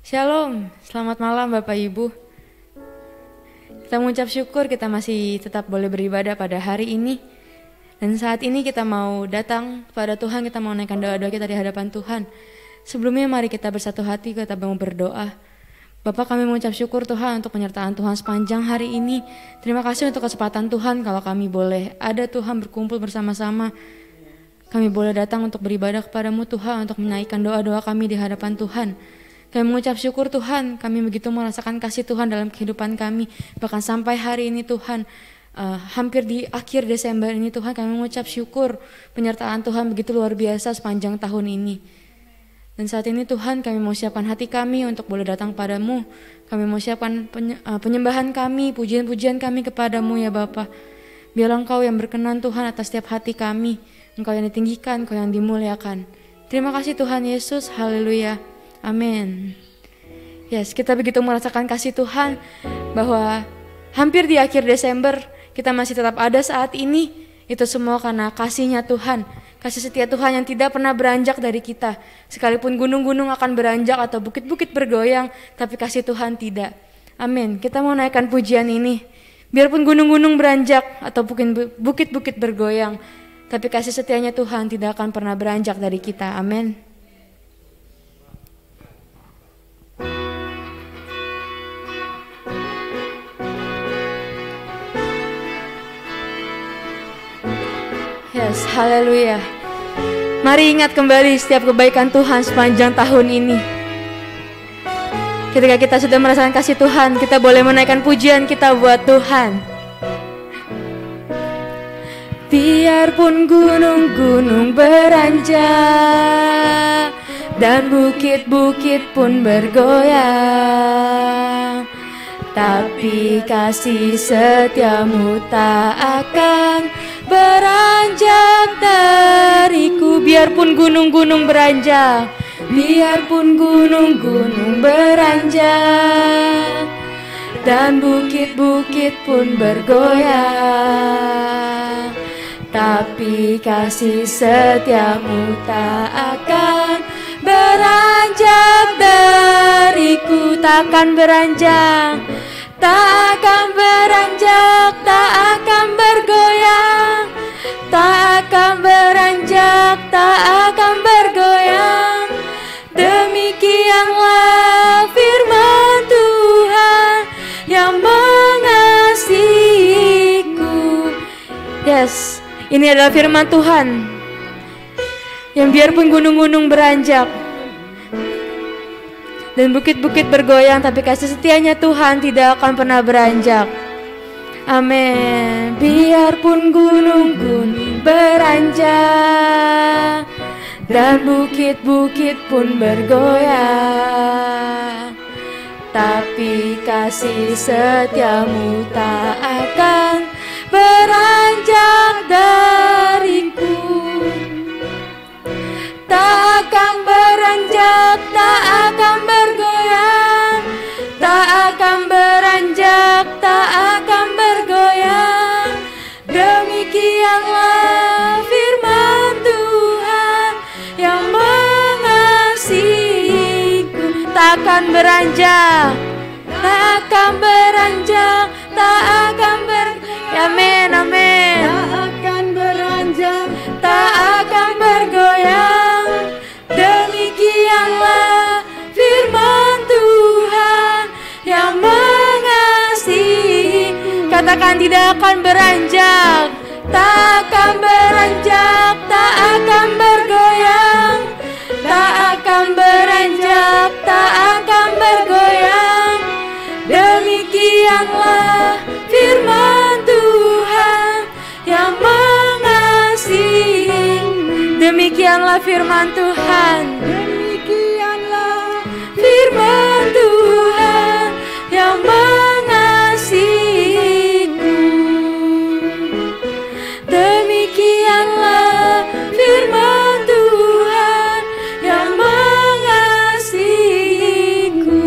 Shalom, selamat malam Bapak Ibu. Kita mengucap syukur kita masih tetap boleh beribadah pada hari ini. Dan saat ini kita mau datang kepada Tuhan, kita mau naikkan doa-doa kita di hadapan Tuhan. Sebelumnya mari kita bersatu hati, kita mau berdoa. Bapak, kami mengucap syukur Tuhan untuk penyertaan Tuhan sepanjang hari ini. Terima kasih untuk kesempatan Tuhan kalau kami boleh ada Tuhan berkumpul bersama-sama. Kami boleh datang untuk beribadah kepadamu Tuhan, untuk menaikkan doa-doa kami di hadapan Tuhan. Kami mengucap syukur Tuhan, kami begitu merasakan kasih Tuhan dalam kehidupan kami. Bahkan sampai hari ini Tuhan, hampir di akhir Desember ini Tuhan, kami mengucap syukur penyertaan Tuhan begitu luar biasa sepanjang tahun ini. Dan saat ini Tuhan, kami mau siapkan hati kami untuk boleh datang padamu. Kami mau siapkan penyembahan kami, pujian-pujian kami kepadamu ya Bapa. Biarlah Engkau yang berkenan Tuhan atas setiap hati kami. Engkau yang ditinggikan, Engkau yang dimuliakan. Terima kasih Tuhan Yesus, haleluya, amin. Yes, kita begitu merasakan kasih Tuhan bahwa hampir di akhir Desember kita masih tetap ada saat ini. Itu semua karena kasih-Nya Tuhan. Kasih setia Tuhan yang tidak pernah beranjak dari kita. Sekalipun gunung-gunung akan beranjak atau bukit-bukit bergoyang, tapi kasih Tuhan tidak. Amin. Kita mau naikkan pujian ini. Biarpun gunung-gunung beranjak atau bukit-bukit bergoyang, tapi kasih setianya Tuhan tidak akan pernah beranjak dari kita. Amin. Yes, haleluya. Mari ingat kembali setiap kebaikan Tuhan sepanjang tahun ini. Ketika kita sudah merasakan kasih Tuhan, kita boleh menaikkan pujian kita buat Tuhan. Biarpun gunung-gunung beranjak dan bukit-bukit pun bergoyang, tapi kasih setiamu tak akan beranjak dariku. Biarpun gunung-gunung beranjak, biarpun gunung-gunung beranjak dan bukit-bukit pun bergoyang, tapi kasih setiamu tak akan beranjak dariku. Takkan beranjak, tak akan beranjak, tak akan bergoyang, tak akan beranjak, tak akan bergoyang. Demikianlah firman Tuhan yang mengasihiku. Yes, ini adalah firman Tuhan yang biarpun gunung-gunung beranjak dan bukit-bukit bergoyang, tapi kasih setianya Tuhan tidak akan pernah beranjak. Amin. Biarpun gunung-gunung beranjak dan bukit-bukit pun bergoyang, tapi kasih setiamu tak akan beranjak dariku. Tak akan beranjak, tak akan bergoyang, tak akan beranjak, tak akan bergoyang. Demikianlah firman Tuhan yang mengasihiku. Tak akan beranjak, tak akan beranjak, tak akan bergoyang. Amin, amin. Tak akan beranjak, tak akan bergoyang. Demikianlah firman Tuhan yang mengasihi. Katakan tidak akan beranjak, tak akan beranjak, tak akan bergoyang, tak akan beranjak, tak akan bergoyang. Demikianlah firman Tuhan yang mengasihi. Demikianlah firman Tuhan, demikianlah firman Tuhan yang mengasihiku. Demikianlah firman Tuhan yang mengasihiku.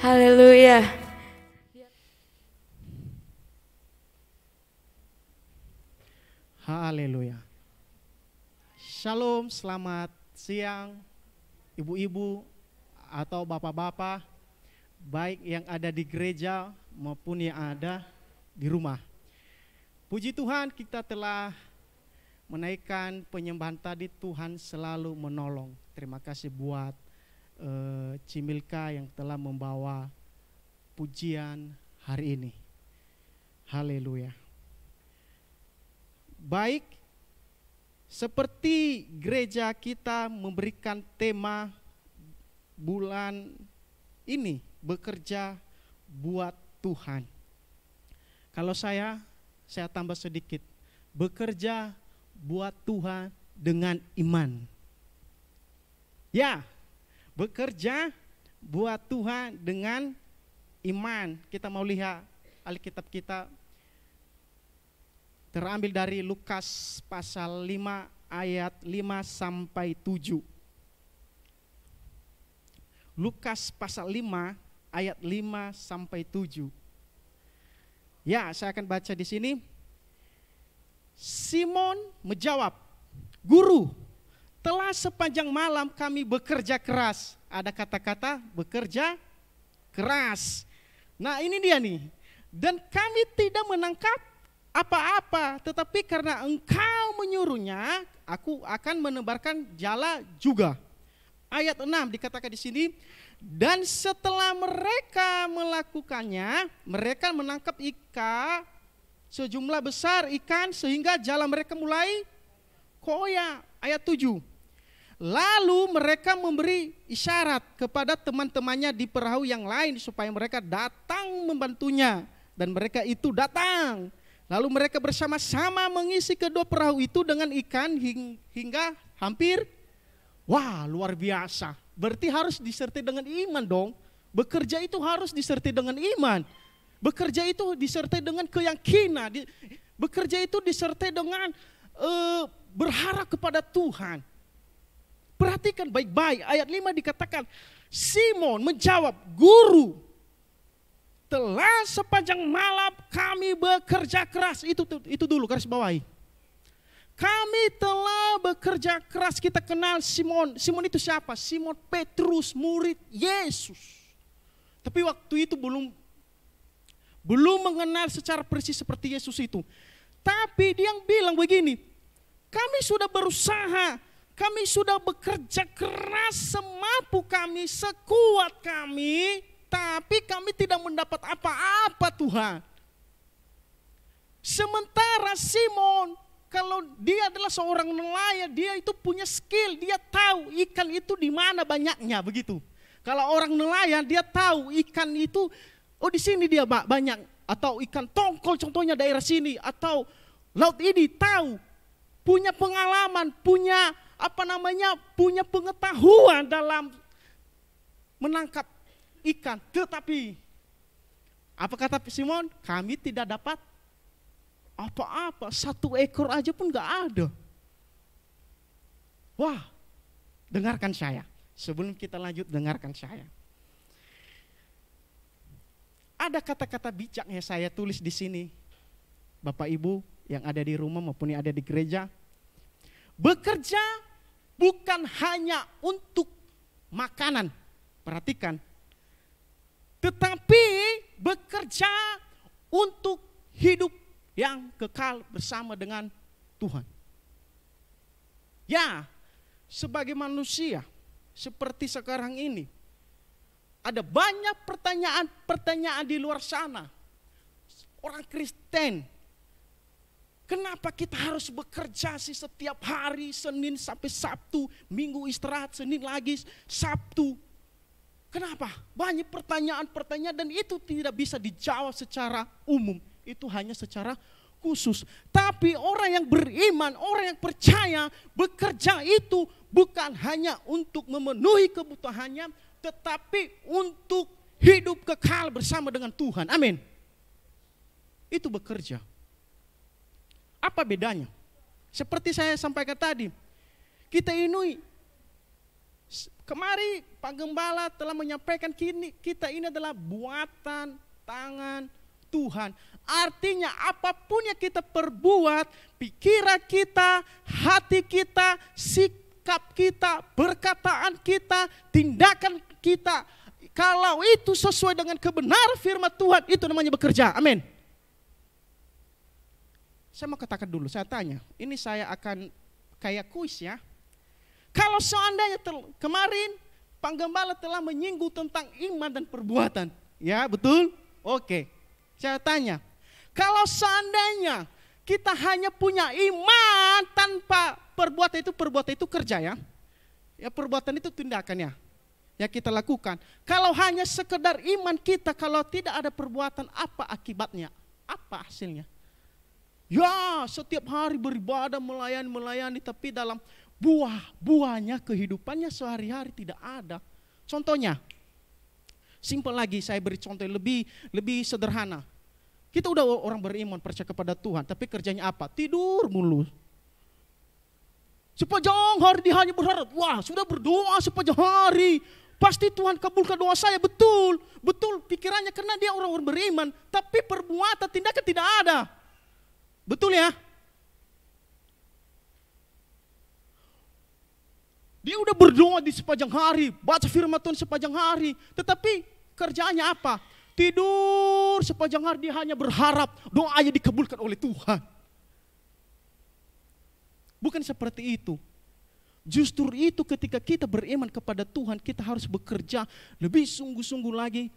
Haleluya. Haleluya. Shalom, selamat siang ibu-ibu, atau bapak-bapak, baik yang ada di gereja maupun yang ada di rumah. Puji Tuhan, kita telah menaikkan penyembahan tadi. Tuhan selalu menolong. Terima kasih buat Cimilka yang telah membawa pujian hari ini. Haleluya. Baik, seperti gereja kita memberikan tema bulan ini, bekerja buat Tuhan. Kalau saya tambah sedikit, bekerja buat Tuhan dengan iman. Ya, bekerja buat Tuhan dengan iman. Kita mau lihat Alkitab kita terambil dari Lukas pasal 5 ayat 5 sampai 7. Lukas pasal 5 ayat 5 sampai 7. Ya, saya akan baca di sini. Simon menjawab, "Guru, telah sepanjang malam kami bekerja keras." Ada kata-kata bekerja keras. Nah, ini dia nih. "Dan kami tidak menangkap apa-apa, tetapi karena Engkau menyuruhnya, aku akan menebarkan jala juga." Ayat 6 dikatakan di sini, "Dan setelah mereka melakukannya, mereka menangkap ikan, sejumlah besar ikan sehingga jala mereka mulai koyak." Ayat 7, "Lalu mereka memberi isyarat kepada teman-temannya di perahu yang lain supaya mereka datang membantunya, dan mereka itu datang. Lalu mereka bersama-sama mengisi kedua perahu itu dengan ikan hingga hampir..." Wah, luar biasa. Berarti harus disertai dengan iman dong. Bekerja itu harus disertai dengan iman. Bekerja itu disertai dengan keyakinan. Bekerja itu disertai dengan berharap kepada Tuhan. Perhatikan baik-baik, ayat 5 dikatakan, Simon menjawab, "Guru, telah sepanjang malam kami bekerja keras." Itu dulu garis bawahi. Kami telah bekerja keras. Kita kenal Simon. Simon itu siapa? Simon Petrus, murid Yesus. Tapi waktu itu belum mengenal secara persis seperti Yesus itu. Tapi dia yang bilang begini, "Kami sudah berusaha, kami sudah bekerja keras semampu kami, sekuat kami, tapi kami tidak mendapat apa-apa, Tuhan." Sementara Simon, kalau dia adalah seorang nelayan, dia itu punya skill, dia tahu ikan itu di mana banyaknya, begitu. Kalau orang nelayan, dia tahu ikan itu, oh di sini dia banyak, atau ikan tongkol contohnya daerah sini, atau laut ini, tahu, punya pengalaman, punya punya pengetahuan dalam menangkap ikan. Tetapi apa kata Simon? Kami tidak dapat apa-apa, 1 ekor aja pun gak ada. Wah, dengarkan saya. Sebelum kita lanjut, dengarkan saya. Ada kata-kata bijak yang saya tulis di sini. Bapak Ibu yang ada di rumah maupun yang ada di gereja. Bekerja bukan hanya untuk makanan. Perhatikan. Tetapi bekerja untuk hidup yang kekal bersama dengan Tuhan. Ya, sebagai manusia seperti sekarang ini, ada banyak pertanyaan di luar sana. Orang Kristen, kenapa kita harus bekerja sih setiap hari, Senin sampai Sabtu, Minggu istirahat, Senin lagi, Sabtu. Kenapa? Banyak pertanyaan-pertanyaan dan itu tidak bisa dijawab secara umum. Itu hanya secara khusus. Tapi orang yang beriman, orang yang percaya, bekerja itu bukan hanya untuk memenuhi kebutuhannya, tetapi untuk hidup kekal bersama dengan Tuhan. Amin. Itu bekerja. Apa bedanya? Seperti saya sampaikan tadi, kita ini, kemari Pak Gembala telah menyampaikan kita ini adalah buatan tangan Tuhan. Artinya apapun yang kita perbuat, pikiran kita, hati kita, sikap kita, perkataan kita, tindakan kita, kalau itu sesuai dengan kebenaran firman Tuhan, itu namanya bekerja. Amin. Saya mau katakan dulu, saya tanya, ini saya akan kayak kuis ya. Kalau seandainya kemarin Pak Gembala telah menyinggung tentang iman dan perbuatan. Ya betul? Oke. Saya tanya, kalau seandainya kita hanya punya iman tanpa perbuatan itu kerja ya. Ya perbuatan itu tindakannya. Ya kita lakukan. Kalau hanya sekedar iman kita, kalau tidak ada perbuatan, apa akibatnya? Apa hasilnya? Ya setiap hari beribadah, melayani, tapi dalam buahnya kehidupannya sehari-hari tidak ada. Contohnya, simpel lagi saya beri contoh lebih sederhana. Kita udah orang beriman percaya kepada Tuhan, tapi kerjanya apa? Tidur mulu. Sepanjang hari dia hanya berharap, wah sudah berdoa sepanjang hari, pasti Tuhan kabulkan doa saya. Betul pikirannya karena dia orang beriman, tapi perbuatan tindakan tidak ada. Betul ya? Dia udah berdoa di sepanjang hari, baca firman Tuhan sepanjang hari, tetapi kerjaannya apa? Tidur sepanjang hari, dia hanya berharap doanya dikabulkan oleh Tuhan. Bukan seperti itu. Justru itu ketika kita beriman kepada Tuhan, kita harus bekerja lebih sungguh-sungguh lagi,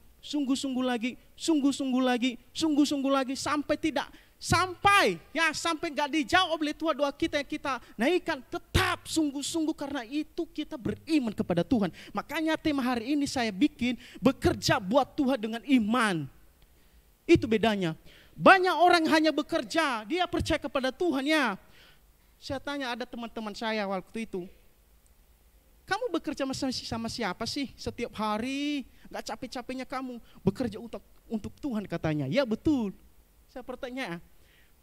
sampai nggak dijawab oleh Tuhan doa kita yang kita naikkan, tetap sungguh-sungguh karena itu kita beriman kepada Tuhan. Makanya tema hari ini saya bikin bekerja buat Tuhan dengan iman. Itu bedanya. Banyak orang hanya bekerja, dia percaya kepada Tuhan ya. Saya tanya ada teman-teman saya waktu itu, kamu bekerja sama siapa sih setiap hari? Gak capek-capeknya kamu bekerja untuk Tuhan katanya. Ya betul. Saya bertanya,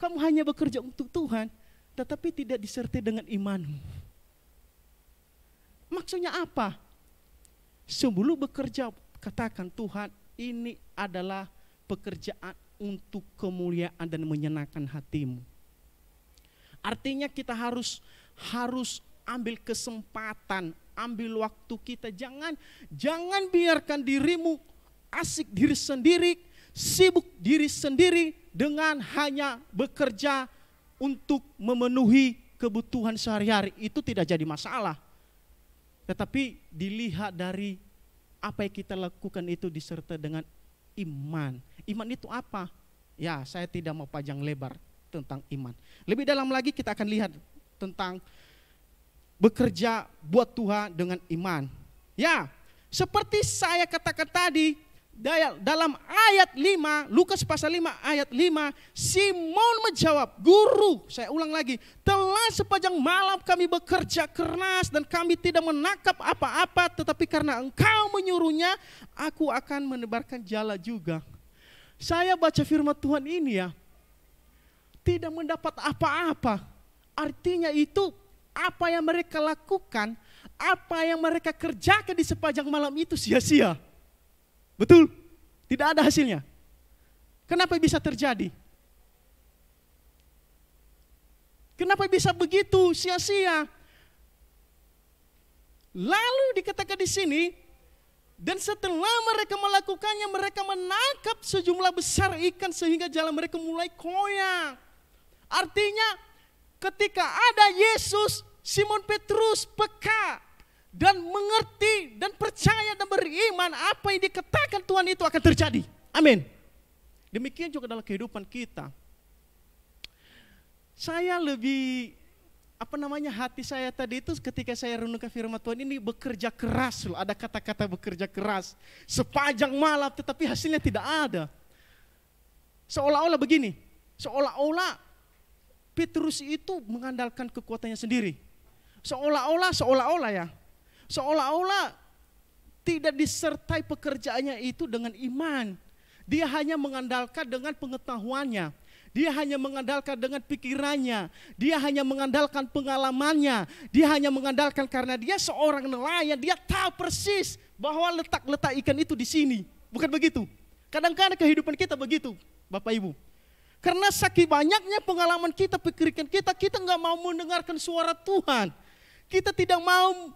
kamu hanya bekerja untuk Tuhan, tetapi tidak disertai dengan imanmu. Maksudnya apa? Sebelum bekerja, katakan Tuhan, ini adalah pekerjaan untuk kemuliaan dan menyenangkan hatimu. Artinya kita harus ambil kesempatan, ambil waktu kita. Jangan biarkan dirimu asik diri sendiri, sibuk diri sendiri dengan hanya bekerja untuk memenuhi kebutuhan sehari-hari. Itu tidak jadi masalah. Tetapi dilihat dari apa yang kita lakukan itu disertai dengan iman. Iman itu apa? Ya, saya tidak mau panjang lebar tentang iman. Lebih dalam lagi kita akan lihat tentang bekerja buat Tuhan dengan iman. Ya, seperti saya katakan tadi, dalam ayat 5, Lukas pasal 5 ayat 5, Simon menjawab, Guru, saya ulang lagi, telah sepanjang malam kami bekerja keras dan kami tidak menangkap apa-apa, tetapi karena Engkau menyuruhnya, aku akan menebarkan jala juga. Saya baca firman Tuhan ini ya, tidak mendapat apa-apa. Artinya itu apa yang mereka lakukan, apa yang mereka kerjakan di sepanjang malam itu sia-sia. Betul? Tidak ada hasilnya. Kenapa bisa terjadi? Kenapa bisa begitu sia-sia? Lalu dikatakan di sini, dan setelah mereka melakukannya, mereka menangkap sejumlah besar ikan sehingga jalan mereka mulai koyak. Artinya ketika ada Yesus, Simon Petrus peka dan mengerti dan percaya dan beriman apa yang dikatakan Tuhan itu akan terjadi. Amin. Demikian juga dalam kehidupan kita. Saya lebih hati saya tadi itu ketika saya renungkan firman Tuhan ini bekerja keras loh. Ada kata-kata bekerja keras sepanjang malam tetapi hasilnya tidak ada. Seolah-olah begini, seolah-olah Petrus itu mengandalkan kekuatannya sendiri. Seolah-olah tidak disertai pekerjaannya itu dengan iman. Dia hanya mengandalkan dengan pengetahuannya. Dia hanya mengandalkan dengan pikirannya. Dia hanya mengandalkan pengalamannya. Dia hanya mengandalkan karena dia seorang nelayan. Dia tahu persis bahwa letak ikan itu di sini. Bukan begitu? Kadang-kadang kehidupan kita begitu, Bapak Ibu. Karena saking banyaknya pengalaman kita, pikiran kita nggak mau mendengarkan suara Tuhan. Kita tidak mau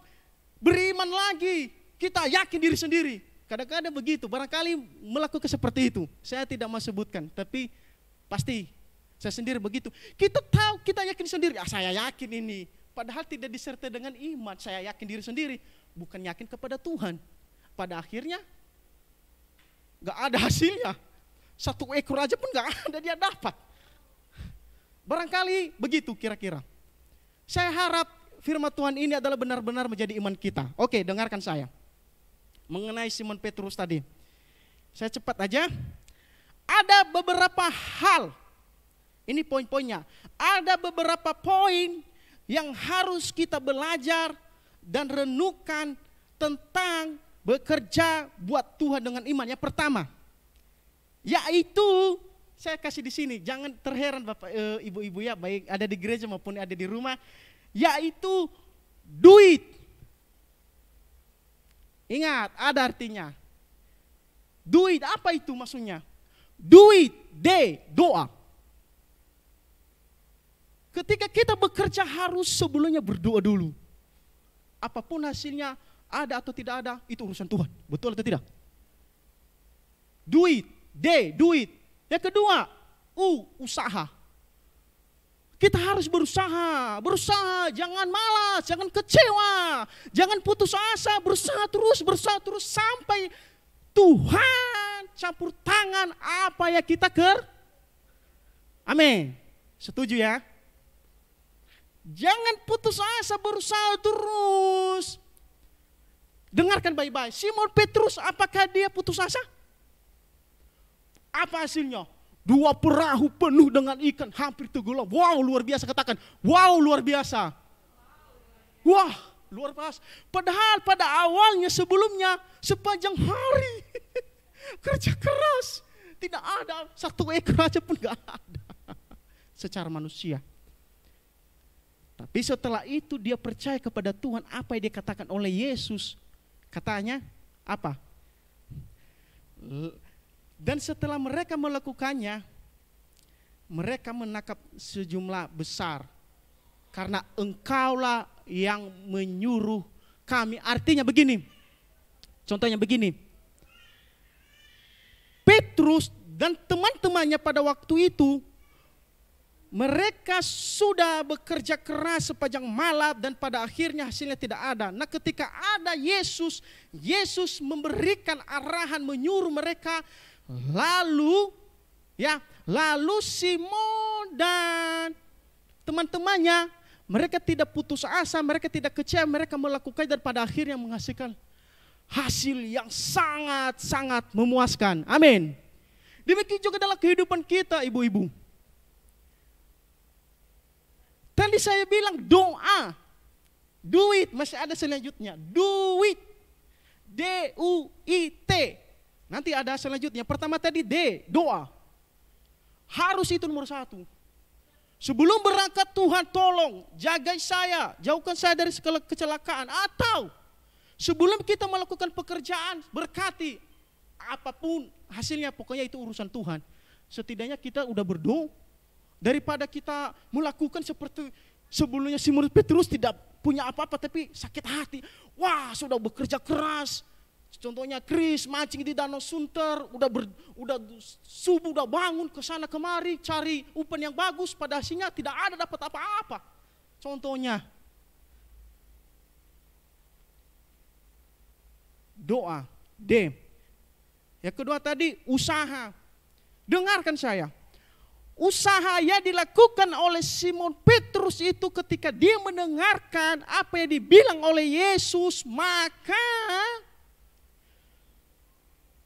beriman lagi. Kita yakin diri sendiri. Kadang-kadang begitu, barangkali melakukan seperti itu. Saya tidak mau sebutkan, tapi pasti saya sendiri begitu. Kita tahu, kita yakin sendiri, saya yakin ini. Padahal tidak disertai dengan iman, saya yakin diri sendiri. Bukan yakin kepada Tuhan. Pada akhirnya, gak ada hasilnya. 1 ekor aja pun gak ada dia dapat. Barangkali begitu kira-kira. Saya harap firman Tuhan ini adalah benar-benar menjadi iman kita. Oke, dengarkan saya. Mengenai Simon Petrus tadi. Saya cepat aja. Ada beberapa hal. Ini poin-poinnya. Ada beberapa poin yang harus kita belajar dan renungkan tentang bekerja buat Tuhan dengan iman. Yang pertama, yaitu saya kasih di sini, jangan terheran Bapak Ibu-ibu ya, baik ada di gereja maupun ada di rumah, yaitu duit. Ingat, ada artinya. Duit, apa itu maksudnya? Duit, doa. Ketika kita bekerja harus sebelumnya berdoa dulu. Apapun hasilnya, ada atau tidak ada, itu urusan Tuhan. Betul atau tidak? Duit, duit. Yang kedua, usaha. Kita harus berusaha, jangan malas, jangan kecewa, jangan putus asa, berusaha terus sampai Tuhan campur tangan apa yang kita Amin. Setuju ya? Jangan putus asa, berusaha terus. Dengarkan baik-baik. Simon Petrus, apakah dia putus asa? Apa hasilnya? 2 perahu penuh dengan ikan, hampir tenggelam. Wow, luar biasa, katakan. Wow, luar biasa. Wah, luar biasa. Padahal pada awalnya sebelumnya sepanjang hari kerja keras, tidak ada 1 ekor aja pun gak ada secara manusia. Tapi setelah itu dia percaya kepada Tuhan, apa yang dikatakan oleh Yesus. Katanya apa? Dan setelah mereka melakukannya, mereka menangkap sejumlah besar. Karena engkaulah yang menyuruh kami. Artinya begini, contohnya begini. Petrus dan teman-temannya pada waktu itu, mereka sudah bekerja keras sepanjang malam dan pada akhirnya hasilnya tidak ada. Nah, ketika ada Yesus, Yesus memberikan arahan, menyuruh mereka, lalu Simon dan teman-temannya, mereka tidak putus asa, mereka tidak kecewa, mereka melakukan dan pada akhirnya menghasilkan hasil yang sangat-sangat memuaskan. Amin. Demikian juga dalam kehidupan kita, ibu-ibu. Tadi saya bilang doa, duit, masih ada selanjutnya, duit, D-U-I-T. Nanti ada selanjutnya. Pertama tadi doa. Harus itu nomor 1. Sebelum berangkat, Tuhan tolong jagai saya, jauhkan saya dari segala kecelakaan. Atau sebelum kita melakukan pekerjaan, berkati, apapun hasilnya, pokoknya itu urusan Tuhan. Setidaknya kita udah berdoa. Daripada kita melakukan seperti sebelumnya Simon Petrus, tidak punya apa-apa tapi sakit hati. Wah, sudah bekerja keras. Contohnya Chris mancing di Danau Sunter, udah subuh udah bangun ke sana kemari cari umpan yang bagus, pada hasilnya tidak ada dapat apa-apa. Contohnya doa, D. Yang kedua tadi usaha. Dengarkan saya. Usaha yang dilakukan oleh Simon Petrus itu ketika dia mendengarkan apa yang dibilang oleh Yesus, maka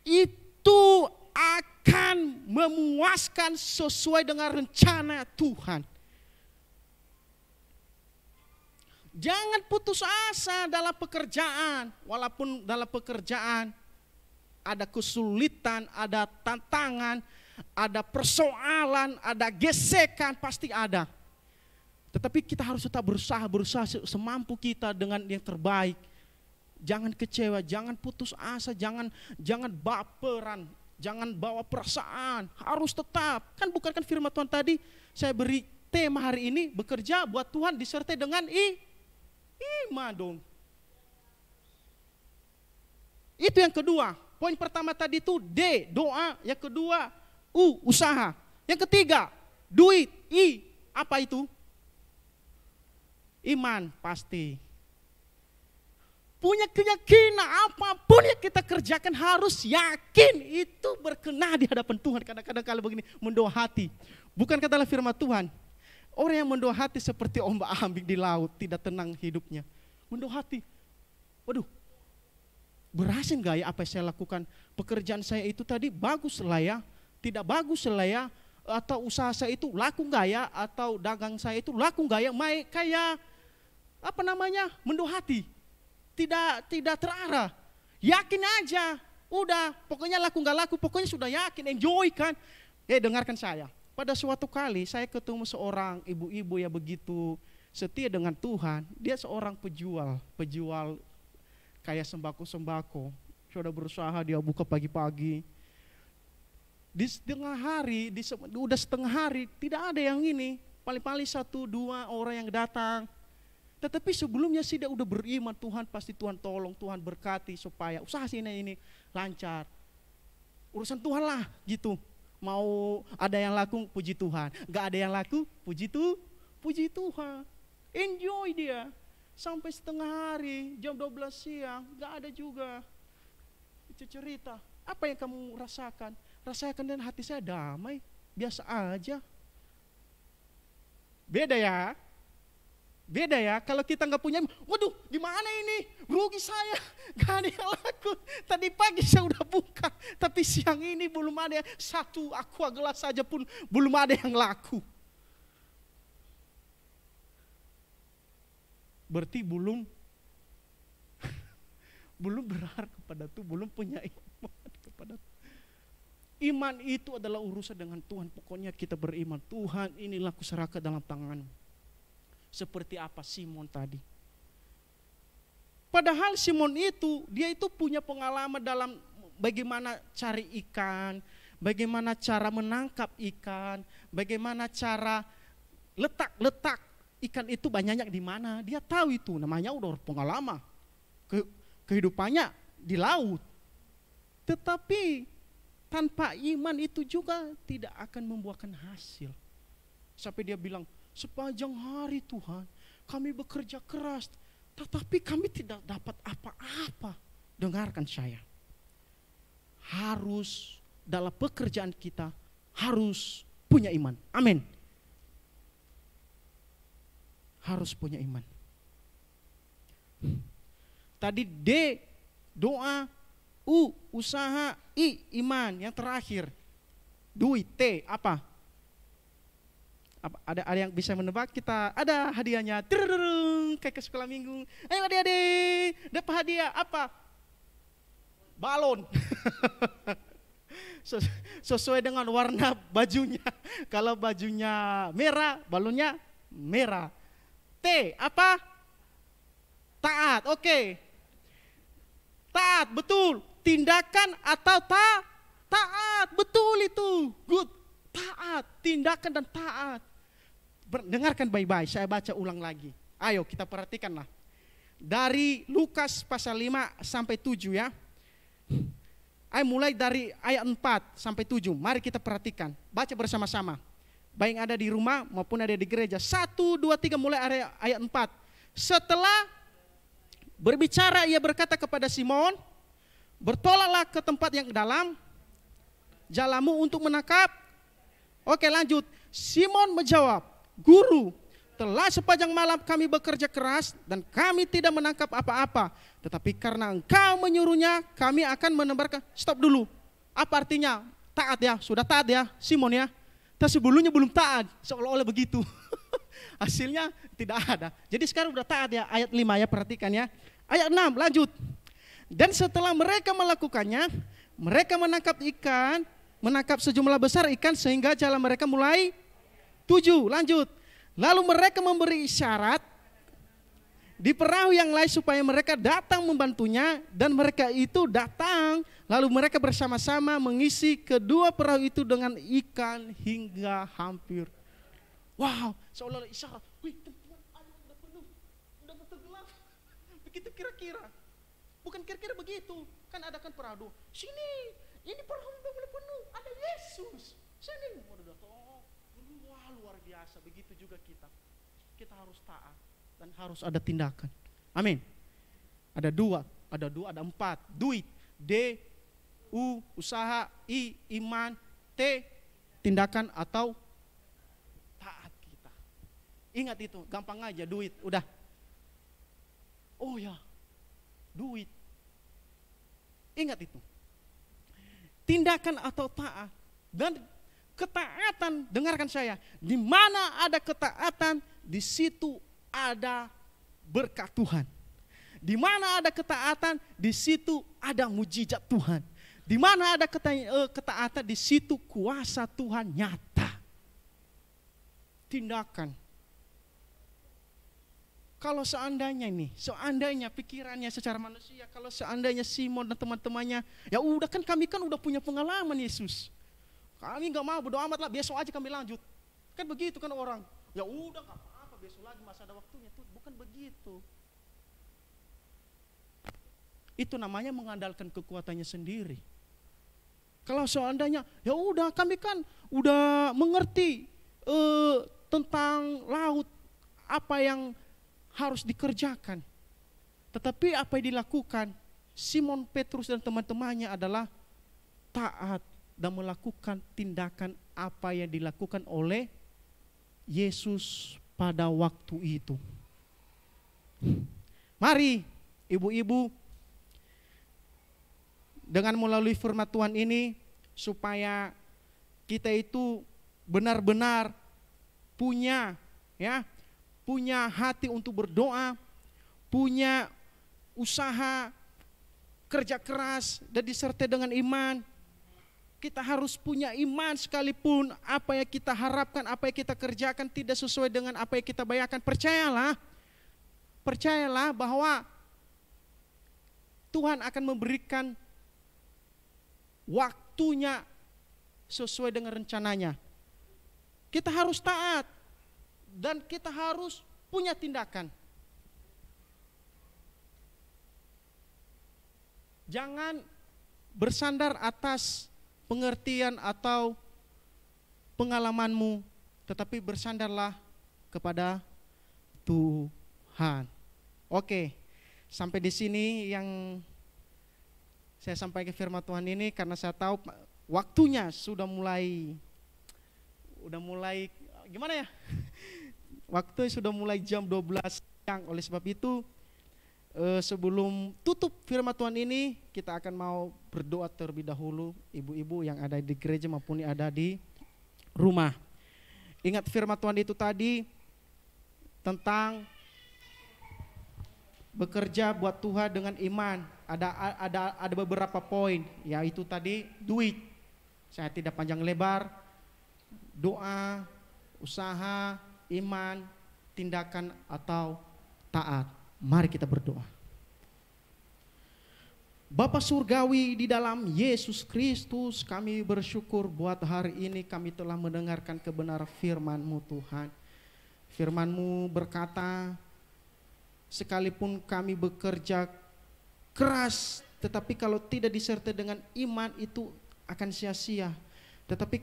itu akan memuaskan sesuai dengan rencana Tuhan. Jangan putus asa dalam pekerjaan, walaupun dalam pekerjaan ada kesulitan, ada tantangan, ada persoalan, ada gesekan, pasti ada. Tetapi kita harus tetap berusaha semampu kita dengan yang terbaik. Jangan kecewa, jangan putus asa, jangan baperan, jangan bawa perasaan. Harus tetap, kan bukan firman Tuhan tadi, saya beri tema hari ini, bekerja buat Tuhan disertai dengan iman dong. Yang kedua tadi, usaha. Dengarkan saya. Usaha ya dilakukan oleh Simon Petrus itu ketika dia mendengarkan apa yang dibilang oleh Yesus, maka itu akan memuaskan sesuai dengan rencana Tuhan. Jangan putus asa dalam pekerjaan, walaupun dalam pekerjaan ada kesulitan, ada gesekan, pasti ada. Tetapi kita harus tetap berusaha semampu kita dengan yang terbaik. Jangan kecewa, jangan putus asa, jangan bawa perasaan. Harus tetap, kan bukan firman Tuhan tadi, saya beri tema hari ini, bekerja buat Tuhan disertai dengan iman dong. Itu yang kedua. Poin pertama tadi itu D, doa. Yang kedua, U, usaha. Yang ketiga, duit. I, apa itu? Iman, pasti. Punya keyakinan apapun yang kita kerjakan harus yakin itu berkenan di hadapan Tuhan. Kadang-kadang kalau begini mendoa hati. Bukan katalah firman Tuhan. Orang yang mendoa hati seperti ombak ambing di laut, tidak tenang hidupnya. Mendoa hati. Waduh, berhasil gak ya apa yang saya lakukan? Pekerjaan saya itu tadi bagus lah ya, tidak bagus lah ya. Atau usaha saya itu laku gak ya? Atau dagang saya itu laku gak ya? Kayak mendoa hati. Tidak terarah. Yakin aja. Udah, pokoknya laku gak laku, pokoknya sudah yakin, enjoy kan. Dengarkan saya. Pada suatu kali saya ketemu seorang ibu-ibu yang begitu setia dengan Tuhan. Dia seorang penjual kayak sembako-sembako. Sudah berusaha dia buka pagi-pagi. Di setengah hari, udah setengah hari, tidak ada yang ini. Paling-paling 1-2 orang yang datang. Tetapi sebelumnya sih dia udah beriman, Tuhan pasti Tuhan tolong, Tuhan berkati supaya usaha sini ini lancar. Urusan Tuhan lah gitu. Mau ada yang laku, puji Tuhan. Gak ada yang laku, puji Tuhan. Enjoy dia. Sampai setengah hari, jam 12 siang, gak ada juga. Itu cerita. Apa yang kamu rasakan? Rasakan dan hati saya damai, biasa aja. Beda ya, kalau kita nggak punya, waduh gimana ini, rugi saya, gak ada yang laku. Tadi pagi saya udah buka, tapi siang ini belum ada, 1 aqua gelas saja pun belum ada yang laku. Berarti belum berharap kepada Tuhan, belum punya iman kepada Tuhan. Iman itu adalah urusan dengan Tuhan. Pokoknya kita beriman, Tuhan inilah kuserahkan dalam tangan-Mu. Seperti apa Simon tadi. Padahal Simon itu, dia itu punya pengalaman dalam bagaimana cari ikan, bagaimana cara menangkap ikan, bagaimana cara letak ikan itu banyaknya di mana. Dia tahu itu, namanya udah pengalaman. Kehidupannya di laut. Tetapi tanpa iman itu juga tidak akan membuahkan hasil. Sampai dia bilang, sepanjang hari Tuhan kami bekerja keras, tetapi kami tidak dapat apa-apa. Dengarkan saya. Harus dalam pekerjaan kita harus punya iman. Amin. Harus punya iman. Tadi D, doa. U, usaha. I, iman. Yang terakhir, duit. T, apa? Ada yang bisa menebak? Kita ada hadiahnya. Kayak ke sekolah minggu. Ayo adik-adik, dapat hadiah apa? Balon. Sesuai dengan warna bajunya. Kalau bajunya merah, balonnya merah. T, apa? Taat. Oke. Taat, betul. Tindakan atau taat, betul itu. Good. Taat, tindakan dan taat. Dengarkan baik-baik, saya baca ulang lagi. Ayo kita perhatikanlah. Dari Lukas pasal 5 sampai 7 ya. Ayo mulai dari ayat 4 sampai 7. Mari kita perhatikan. Baca bersama-sama. Baik ada di rumah maupun ada di gereja. 1, 2, 3 mulai ayat 4. Setelah berbicara ia berkata kepada Simon, bertolaklah ke tempat yang dalam, jalamu untuk menangkap. Oke lanjut. Simon menjawab, Guru, telah sepanjang malam kami bekerja keras dan kami tidak menangkap apa-apa. Tetapi karena Engkau menyuruhnya, kami akan menebarkan. Stop dulu. Apa artinya? Taat ya, sudah taat ya Simon ya. Tapi sebelumnya belum taat, seolah-olah begitu. Hasilnya tidak ada. Jadi sekarang udah taat ya, ayat 5 ya, perhatikan ya. Ayat 6 lanjut. Dan setelah mereka melakukannya, mereka menangkap sejumlah besar ikan sehingga jalan mereka mulai 7, lanjut. Lalu mereka memberi isyarat di perahu yang lain supaya mereka datang membantunya, dan mereka itu datang. Lalu mereka bersama-sama mengisi kedua perahu itu dengan ikan hingga hampir. Wow, seolah-olah isyarat. Wih, teman-teman, udah penuh, udah tenggelam. Begitu kira-kira. Bukan kira-kira begitu. Kan ada kan perahu. Sini, ini perahu udah mulai penuh. Ada Yesus. Sini, udah datang. Wah, luar biasa. Begitu juga kita. Kita harus taat dan harus ada tindakan. Amin. Ada dua, ada empat. Duit, D, U, usaha, I, iman, T, tindakan atau taat kita. Ingat itu, gampang aja, duit, udah. Oh ya, duit. Ingat itu. Tindakan atau taat. Dan ketaatan, dengarkan saya, di mana ada ketaatan, di situ ada berkat Tuhan. Di mana ada ketaatan, di situ ada mujizat Tuhan. Di mana ada ketaatan, di situ kuasa Tuhan nyata. Tindakan. Kalau seandainya pikirannya secara manusia, kalau seandainya Simon dan teman-temannya, ya udah kan kami kan udah punya pengalaman Yesus. Kami nggak mau berdoa amat lah, besok aja kami lanjut. Kan begitu kan orang. Ya udah nggak apa-apa, besok lagi masih ada waktunya. Tuh bukan begitu. Itu namanya mengandalkan kekuatannya sendiri. Kalau seandainya, ya udah kami kan udah mengerti tentang laut, apa yang harus dikerjakan. Tetapi apa yang dilakukan Simon Petrus dan teman-temannya adalah taat dan melakukan tindakan apa yang dilakukan oleh Yesus pada waktu itu. Mari ibu-ibu, dengan melalui firman Tuhan ini, supaya kita itu benar-benar punya hati untuk berdoa, punya usaha, kerja keras dan disertai dengan iman. Kita harus punya iman sekalipun apa yang kita harapkan, apa yang kita kerjakan tidak sesuai dengan apa yang kita bayangkan. Percayalah bahwa Tuhan akan memberikan waktunya sesuai dengan rencananya. Kita harus taat dan kita harus punya tindakan. Jangan bersandar atas pengertian atau pengalamanmu, tetapi bersandarlah kepada Tuhan. Oke, sampai di sini yang saya sampaikan firman Tuhan ini, karena saya tahu waktunya sudah mulai gimana ya? Waktu sudah mulai jam 12 siang. Oleh sebab itu sebelum tutup firman Tuhan ini, kita akan mau berdoa terlebih dahulu, ibu-ibu yang ada di gereja maupun yang ada di rumah. Ingat firman Tuhan itu tadi tentang bekerja buat Tuhan dengan iman. Ada beberapa poin, yaitu tadi duit. Saya tidak panjang lebar. Doa, usaha, iman, tindakan atau taat. Mari kita berdoa. Bapa Surgawi, di dalam Yesus Kristus, kami bersyukur buat hari ini kami telah mendengarkan kebenaran firman-Mu Tuhan. Firman-Mu berkata, sekalipun kami bekerja keras, tetapi kalau tidak disertai dengan iman itu akan sia-sia. Tetapi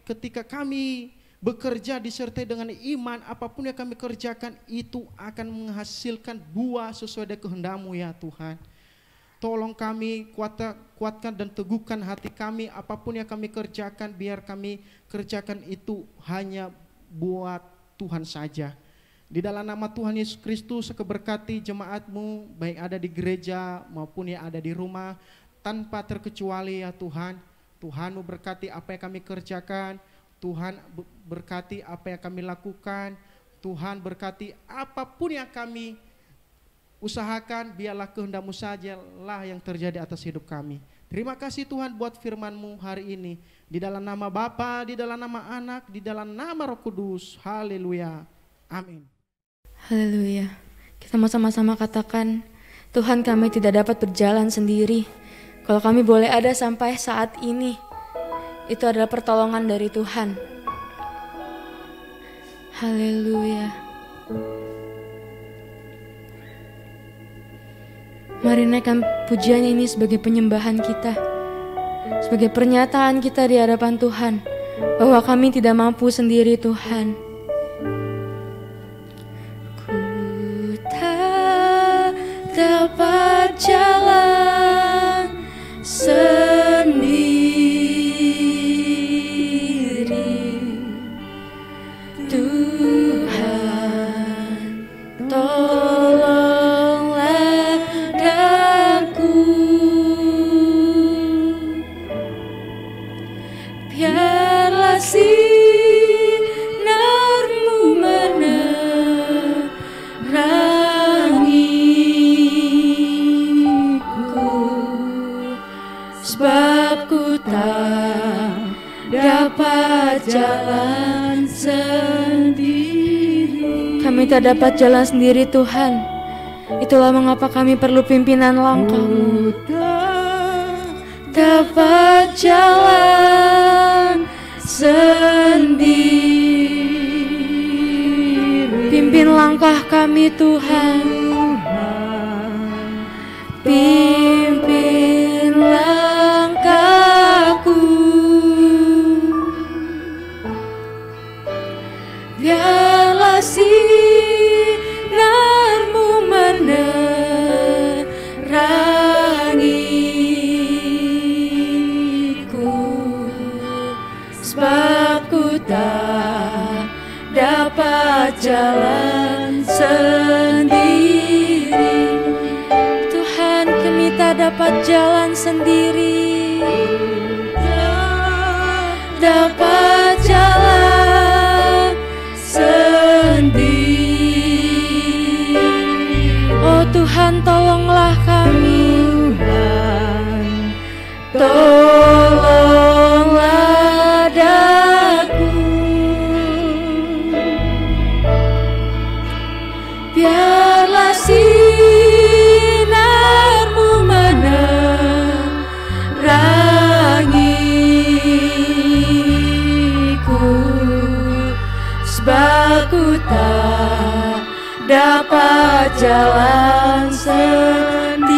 ketika kami bekerja disertai dengan iman, apapun yang kami kerjakan itu akan menghasilkan buah sesuai dengan kehendak-Mu ya Tuhan. Tolong kami kuatkan dan teguhkan hati kami, apapun yang kami kerjakan, biar kami kerjakan itu hanya buat Tuhan saja. Di dalam nama Tuhan Yesus Kristus, keberkati jemaat-Mu, baik ada di gereja maupun yang ada di rumah, tanpa terkecuali ya Tuhan. Tuhan memberkati apa yang kami kerjakan, Tuhan berkati apa yang kami lakukan, Tuhan berkati apapun yang kami usahakan, biarlah kehendak-Mu sajalah yang terjadi atas hidup kami. Terima kasih Tuhan buat firman-Mu hari ini. Di dalam nama Bapa, di dalam nama Anak, di dalam nama Roh Kudus. Haleluya. Amin. Haleluya. Kita mau sama-sama katakan, Tuhan, kami tidak dapat berjalan sendiri. Kalau kami boleh ada sampai saat ini, itu adalah pertolongan dari Tuhan. Haleluya. Mari naikkan pujian ini sebagai penyembahan kita, sebagai pernyataan kita di hadapan Tuhan, bahwa kami tidak mampu sendiri Tuhan. Ku tak dapat jalan sendiri, Tuhan tolonglah daku, biarlah sinarmu menerangiku, sebab ku tak dapat jalan sendiri. Kami tak dapat jalan sendiri Tuhan. Itulah mengapa kami perlu pimpinan langkah-Mu. Dapat jalan sendiri. Pimpin langkah kami Tuhan. Pimpin langkahku, biarlah sinarmu menerangiku, sebab ku tak dapat jalan sendiri. Tuhan, kami tak dapat jalan sendiri, dapat jalan sendiri. Oh Tuhan, tolonglah kami, tolonglah daku, biarlah sinarmu menerangiku, sebab ku tak dapat jalan sendiri.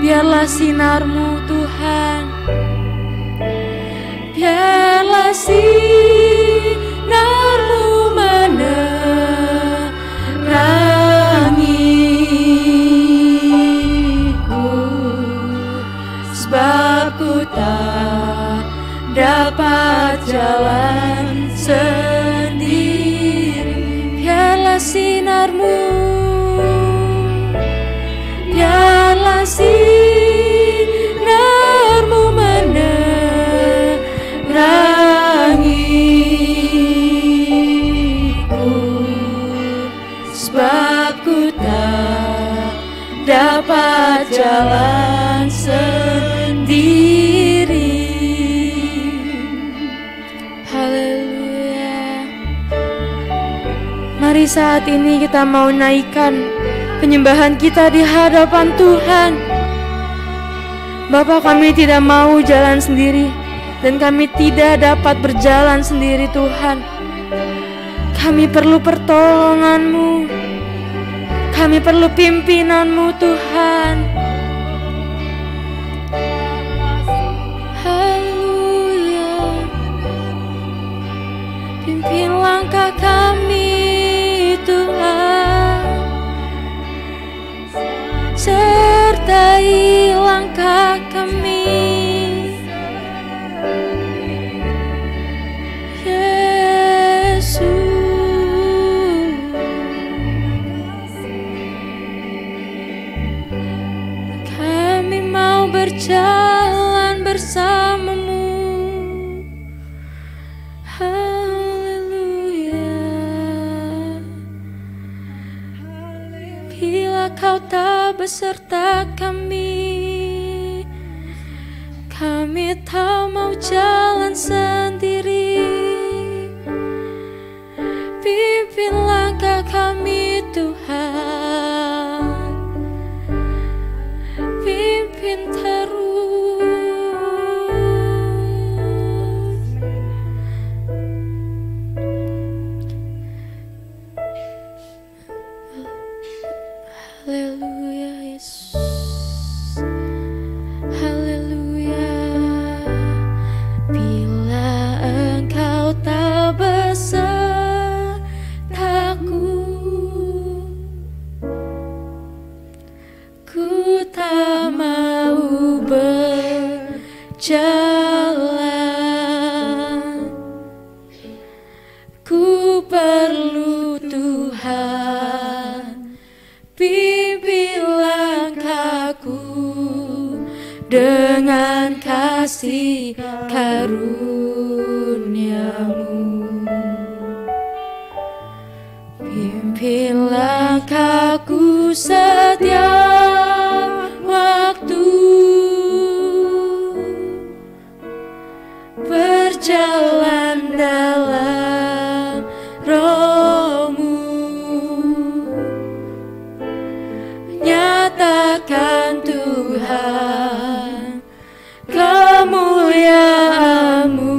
Biarlah sinarmu Tuhan, biarlah sinarmu menerangiku, sebab ku tak dapat jalan sendiri. Biarlah sinarmu, biarlah sinarmu menerangiku, sebab ku tak dapat jalan sendiri. Haleluya. Mari saat ini kita mau naikkan penyembahan kita di hadapan Tuhan. Bapa, kami tidak mau jalan sendiri dan kami tidak dapat berjalan sendiri Tuhan. Kami perlu pertolongan-Mu, kami perlu pimpinan-Mu Tuhan. Haleluya. Pimpin langkah kami Tuhan, sertai langkah kami, Yesus. Kami mau berjalan bersama-Mu. Bila Kau tak beserta kami, kami tak mau jalan sendiri. Pimpin langkah kami Tuhan, pimpin terus. Haleluya Yesus. dengan kasih karunia-Mu. Pimpin langkahku setiap waktu, berjalan dalam Roh-Mu, nyatakan Tuhan kemuliaan-Mu,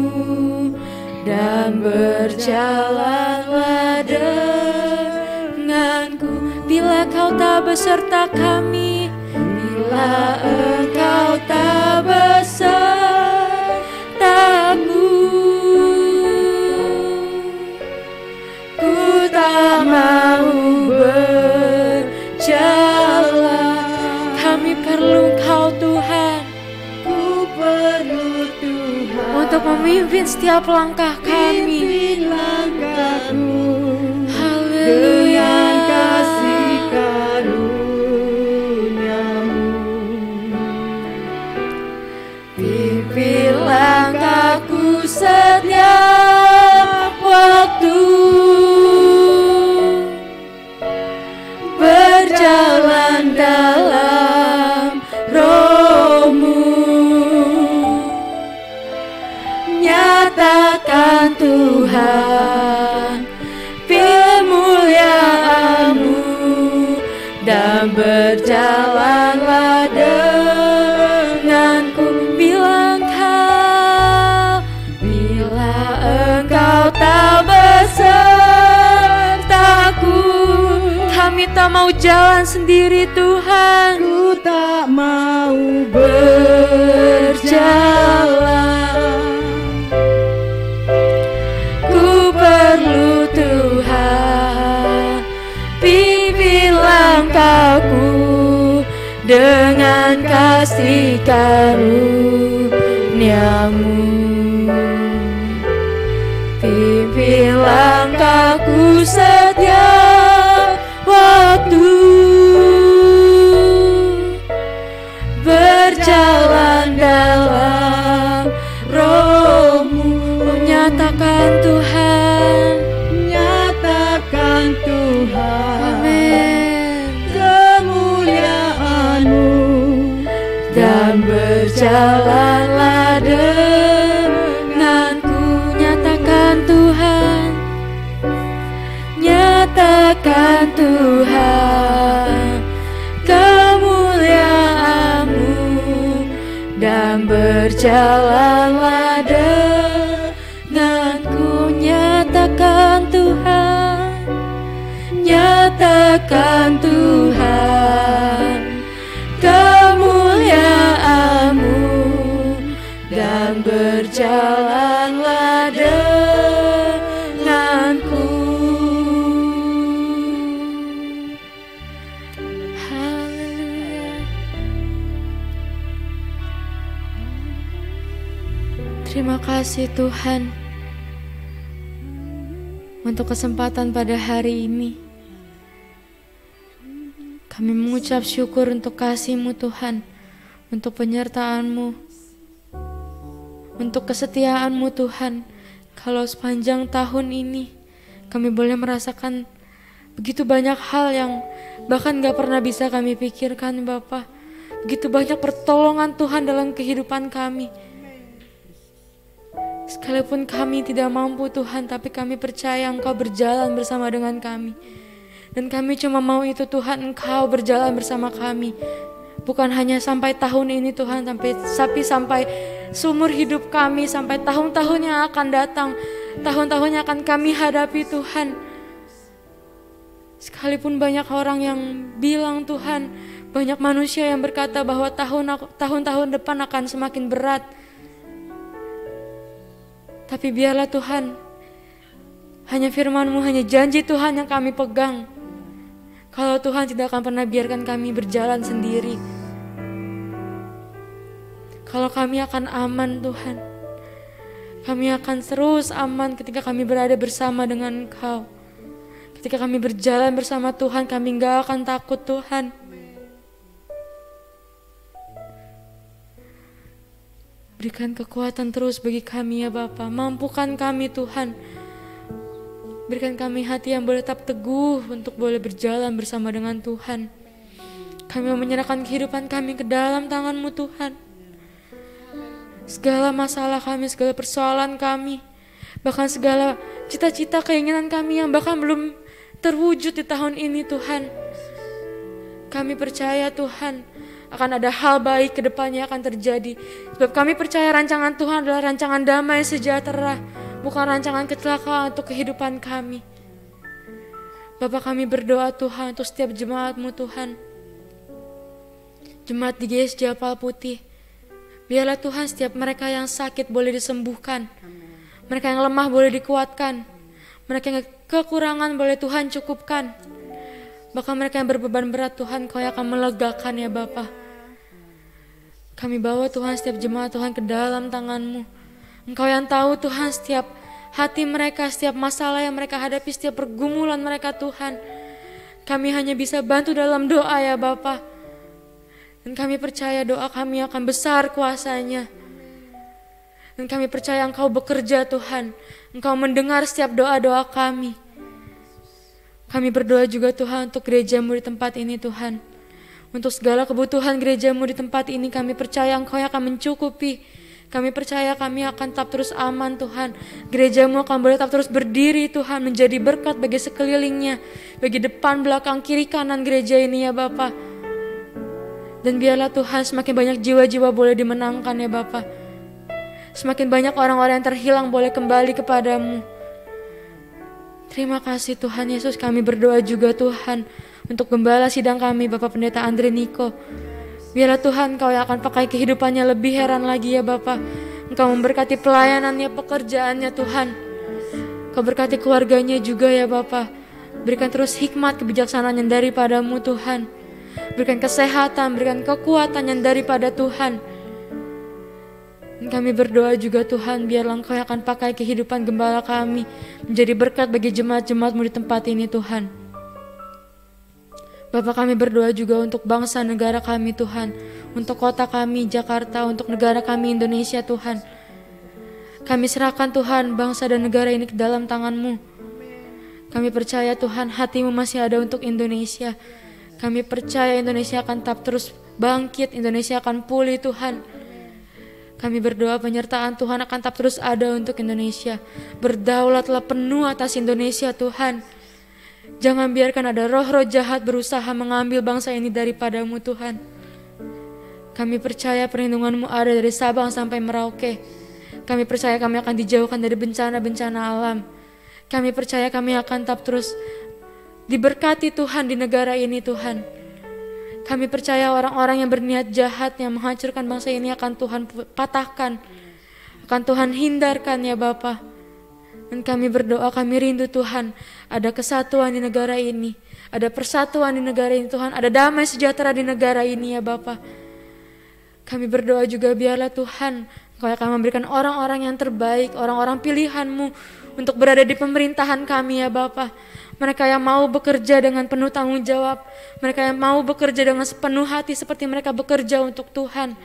dan berjalanlah denganku. Bila Kau tak beserta kami, bila Engkau tak besertaku, ku tak mau berjalan. Kami perlu Kau Tuhan, Ku perlu Tuhan untuk memimpin setiap langkah kami. pimpin langkahku Haleluya. dengan kasih karunia-Mu. Pimpin langkahku setiap waktu, berjalan dalam Roh-Mu, nyatakan Tuhan kemuliaan-Mu, dan berjalanlah denganku. Bila Engkau tak besertaku, kami tak mau jalan sendiri Tuhan. Ku tak mau Berjalan, ku perlu Tuhan, pimpin langkahku dengan kasih karunia-Mu. Pimpin langkahku setiap waktu, berjalan dalam Roh-Mu, menyatakan Tuhan, nyatakan Tuhan amin, kemuliaan-Mu, dan berjalanlah denganku. Nyatakan Tuhan, nyatakan Tuhan kemuliaan-Mu, dan berjalanlah denganku. Nyatakan Tuhan, nyatakan Tuhan kemuliaan-Mu, dan berjalanlah denganku. Haleluya. Terima kasih Tuhan untuk kesempatan pada hari ini. Kami mengucap syukur untuk kasih-Mu Tuhan, untuk penyertaan-Mu, untuk kesetiaan-Mu Tuhan. Kalau sepanjang tahun ini kami boleh merasakan begitu banyak hal yang bahkan gak pernah bisa kami pikirkan Bapa. Begitu banyak pertolongan Tuhan dalam kehidupan kami. Sekalipun kami tidak mampu Tuhan, tapi kami percaya Engkau berjalan bersama dengan kami. Dan kami cuma mau itu Tuhan, Engkau berjalan bersama kami. Bukan hanya sampai tahun ini Tuhan, tapi sampai seumur hidup kami, sampai tahun-tahun yang akan datang, tahun-tahun yang akan kami hadapi Tuhan. Sekalipun banyak orang yang bilang Tuhan, banyak manusia yang berkata bahwa tahun-tahun depan akan semakin berat. Tapi biarlah Tuhan, hanya firman-Mu, hanya janji Tuhan yang kami pegang. Kalau Tuhan tidak akan pernah biarkan kami berjalan sendiri. Kalau kami akan aman Tuhan. Kami akan terus aman ketika kami berada bersama dengan Engkau. Ketika kami berjalan bersama Tuhan, kami gak akan takut Tuhan. Berikan kekuatan terus bagi kami ya Bapa. Mampukan kami Tuhan. Berikan kami hati yang boleh tetap teguh untuk boleh berjalan bersama dengan Tuhan. Kami mau menyerahkan kehidupan kami ke dalam tangan-Mu Tuhan. Segala masalah kami, segala persoalan kami, bahkan segala cita-cita keinginan kami yang bahkan belum terwujud di tahun ini Tuhan. Kami percaya Tuhan akan ada hal baik ke depannya akan terjadi. Sebab kami percaya rancangan Tuhan adalah rancangan damai sejahtera, bukan rancangan kecelakaan untuk kehidupan kami. Bapa, kami berdoa Tuhan untuk setiap jemaat-Mu Tuhan. Jemaat di GSJ Apal Putih. Biarlah Tuhan setiap mereka yang sakit boleh disembuhkan. Mereka yang lemah boleh dikuatkan. Mereka yang kekurangan boleh Tuhan cukupkan. Bahkan mereka yang berbeban berat Tuhan Kau yang akan melegakan ya Bapa. Kami bawa Tuhan setiap jemaat Tuhan ke dalam tangan-Mu. Engkau yang tahu Tuhan setiap hati mereka, setiap masalah yang mereka hadapi, setiap pergumulan mereka Tuhan. Kami hanya bisa bantu dalam doa ya Bapa. Dan kami percaya doa kami akan besar kuasanya. Dan kami percaya Engkau bekerja Tuhan. Engkau mendengar setiap doa-doa kami. Kami berdoa juga Tuhan untuk gereja-Mu di tempat ini Tuhan. Untuk segala kebutuhan gereja-Mu di tempat ini kami percaya Engkau yang akan mencukupi. Kami percaya kami akan tetap terus aman Tuhan. Gereja-Mu akan boleh tetap terus berdiri Tuhan. Menjadi berkat bagi sekelilingnya. Bagi depan, belakang, kiri, kanan gereja ini ya Bapa. Dan biarlah Tuhan semakin banyak jiwa-jiwa boleh dimenangkan ya Bapa. Semakin banyak orang-orang yang terhilang boleh kembali kepadamu. Terima kasih Tuhan Yesus. Kami berdoa juga Tuhan untuk gembala sidang kami Bapak Pendeta Andre Niko. Biarlah Tuhan Kau yang akan pakai kehidupannya lebih heran lagi ya Bapa. Engkau memberkati pelayanannya, pekerjaannya Tuhan. Kau berkati keluarganya juga ya Bapa. Berikan terus hikmat kebijaksanaan yang daripada-Mu Tuhan. Berikan kesehatan, berikan kekuatan yang daripada Tuhan. Dan kami berdoa juga Tuhan, biarlah Engkau yang akan pakai kehidupan gembala kami menjadi berkat bagi jemaat-jemaat-Mu di tempat ini Tuhan. Bapa, kami berdoa juga untuk bangsa negara kami Tuhan, untuk kota kami Jakarta, untuk negara kami Indonesia Tuhan. Kami serahkan Tuhan bangsa dan negara ini ke dalam tangan-Mu. Kami percaya Tuhan hati-Mu masih ada untuk Indonesia. Kami percaya Indonesia akan tetap terus bangkit, Indonesia akan pulih Tuhan. Kami berdoa penyertaan Tuhan akan tetap terus ada untuk Indonesia. Berdaulatlah penuh atas Indonesia Tuhan. Jangan biarkan ada roh-roh jahat berusaha mengambil bangsa ini daripada-Mu Tuhan. Kami percaya perlindungan-Mu ada dari Sabang sampai Merauke. Kami percaya kami akan dijauhkan dari bencana-bencana alam. Kami percaya kami akan tetap terus diberkati Tuhan di negara ini Tuhan. Kami percaya orang-orang yang berniat jahat yang menghancurkan bangsa ini akan Tuhan patahkan. Akan Tuhan hindarkan ya Bapa. Dan kami berdoa, kami rindu Tuhan. Ada kesatuan di negara ini. Ada persatuan di negara ini Tuhan. Ada damai sejahtera di negara ini ya Bapa. Kami berdoa juga biarlah Tuhan Engkau akan memberikan orang-orang yang terbaik. Orang-orang pilihan-Mu untuk berada di pemerintahan kami ya Bapa. Mereka yang mau bekerja dengan penuh tanggung jawab. Mereka yang mau bekerja dengan sepenuh hati seperti mereka bekerja untuk Tuhan.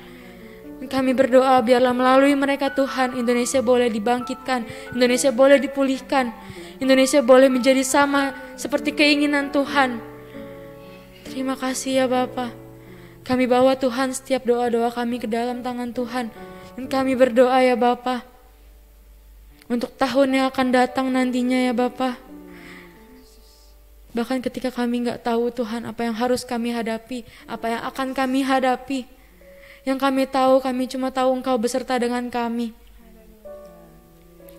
Kami berdoa biarlah melalui mereka Tuhan, Indonesia boleh dibangkitkan. Indonesia boleh dipulihkan. Indonesia boleh menjadi sama seperti keinginan Tuhan. Terima kasih ya Bapa. Kami bawa Tuhan setiap doa-doa kami ke dalam tangan Tuhan. Dan kami berdoa ya Bapa. Untuk tahun yang akan datang nantinya ya Bapa. Bahkan ketika kami gak tahu Tuhan apa yang harus kami hadapi, apa yang akan kami hadapi. Yang kami tahu, kami cuma tahu Engkau beserta dengan kami.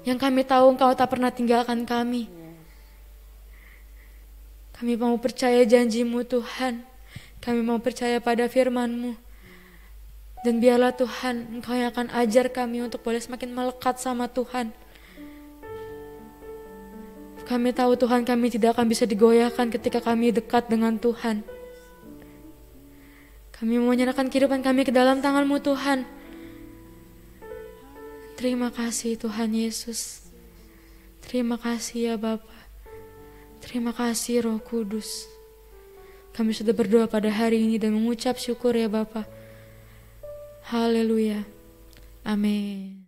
Yang kami tahu Engkau tak pernah tinggalkan kami. Kami mau percaya janji-Mu Tuhan. Kami mau percaya pada firman-Mu. Dan biarlah Tuhan Engkau yang akan ajar kami untuk boleh semakin melekat sama Tuhan. Kami tahu Tuhan kami tidak akan bisa digoyahkan ketika kami dekat dengan Tuhan. Kami mau menyerahkan kehidupan kami ke dalam tangan-Mu Tuhan. Terima kasih Tuhan Yesus. Terima kasih ya Bapa. Terima kasih Roh Kudus. Kami sudah berdoa pada hari ini dan mengucap syukur ya Bapa. Haleluya. Amin.